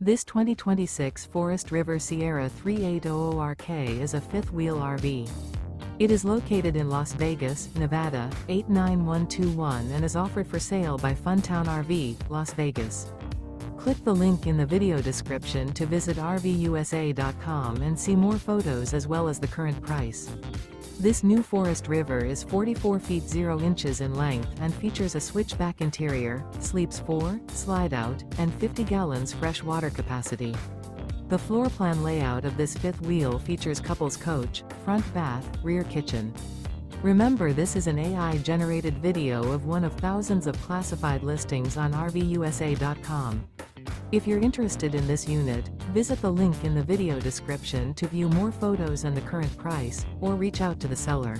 This 2026 Forest River Sierra 3800RK is a fifth-wheel RV. It is located in Las Vegas, Nevada, 89121 and is offered for sale by Funtown RV, Las Vegas. Click the link in the video description to visit RVUSA.com and see more photos as well as the current price. This new Forest River is 44 feet 0 inches in length and features a switchback interior, sleeps 4, slide-out, and 50 gallons fresh water capacity. The floor plan layout of this fifth wheel features couples coach, front bath, rear kitchen. Remember, this is an AI-generated video of one of thousands of classified listings on RVUSA.com. If you're interested in this unit, visit the link in the video description to view more photos and the current price, or reach out to the seller.